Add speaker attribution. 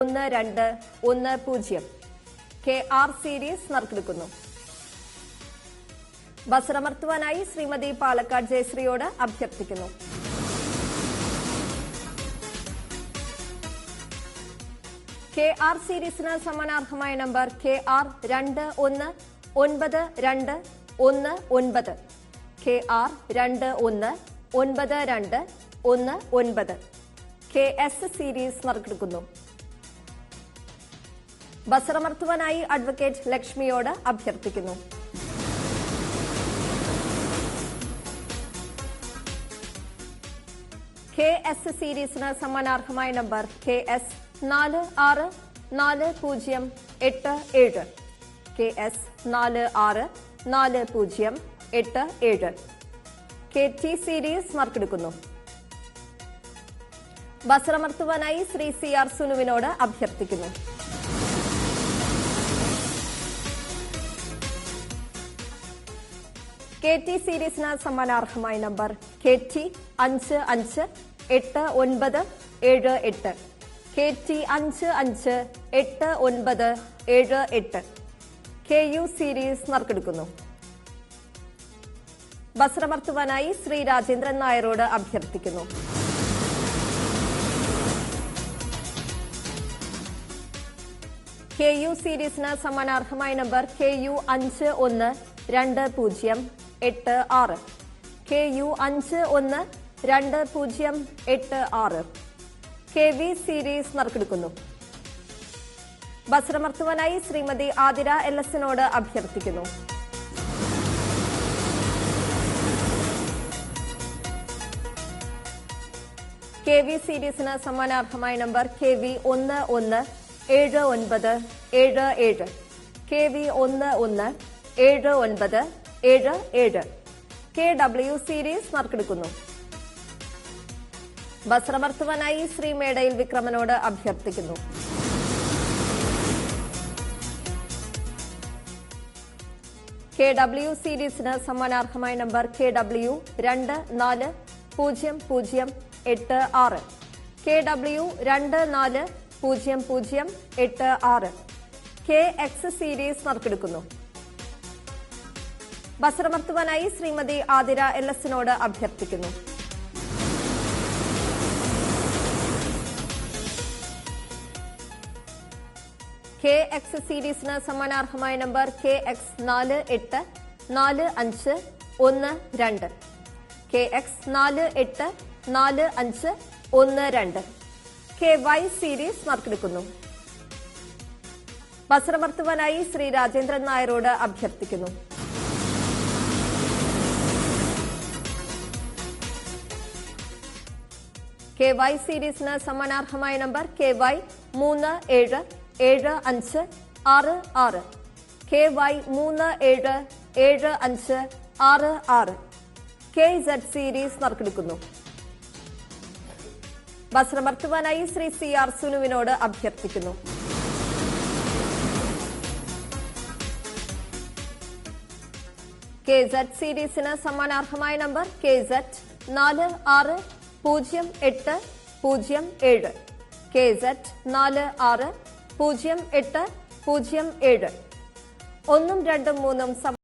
Speaker 1: 1210 KR series നറുക്കെടുക്കുന്നു. ബസറമർത്തുവാനായി ശ്രീമതി പാലക്കാട് ജയശ്രീയോട് അഭ്യർത്ഥിക്കുന്നു. KR സീരീസിന് സമ്മാനാർഹമായ number KR 219219 KR 219219 KS series നറുക്കെടുക്കുന്നു. ബസറമർത്തുവാനായി അഡ്വക്കേറ്റ് ലക്ഷ്മിയോട് അഭ്യർത്ഥിക്കുന്നു. KS സീരീസിന് സമ്മാനാർഹമായ number KS 464087 KS 464087 KT series നറുക്കെടുക്കുന്നു. ബസറമർത്തുവാനായി ശ്രീ CR സുനുവിനോട് അഭ്യർത്ഥിക്കുന്നു. KT സീരീസിന് സമ്മാനാർഹമായ number KT 558978 KT 558978 KU series നറുക്കെടുക്കുന്നു. ബസറമർത്തുവാനായി ശ്രീ രാജേന്ദ്രൻ നായരോട് അഭ്യർത്ഥിക്കുന്നു. KU സീരീസിന് സമ്മാനാർഹമായ number KU 512086 KU 512086 KV series നറുക്കെടുക്കുന്നു. ബസറമർത്തുവാനായി ശ്രീമതി ആതിര LSനോട് അഭ്യർത്ഥിക്കുന്നു. KV സീരീസിന് സമ്മാനാർഹമായ number KV 117977 KV 117977 KW series നറുക്കെടുക്കുന്നു. ബസറമർത്തുവാനായി ശ്രീ മേടയിൽ വിക്രമനോട് അഭ്യർത്ഥിക്കുന്നു. KW സീരീസിന് സമ്മാനാർഹമായ number KW 240086 KW 240086 KX series നറുക്കെടുക്കുന്നു. ബസറമർത്തുവാനായി ശ്രീമതി ആതിര LSനോട് അഭ്യർത്ഥിക്കുന്നു. KX സീരീസിന് സമ്മാനാർഹമായ number KX 484512 KX 484512 KY series നറുക്കെടുക്കുന്നു. ബസറമർത്തുവാനായി ശ്രീ രാജേന്ദ്രൻ നായരോട് അഭ്യർത്ഥിക്കുന്നു. KY സീരീസിന് സമ്മാനാർഹമായ number KY 377566 KY 377566 KZ series നറുക്കെടുക്കുന്നു. ബസറമർത്തുവാനായി ശ്രീ CR സുനുവിനോട് അഭ്യർത്ഥിക്കുന്നു. KZ സീരീസിന് സമ്മാനാർഹമായ നമ്പർ KZ 460807 KZ 460807 1 2 3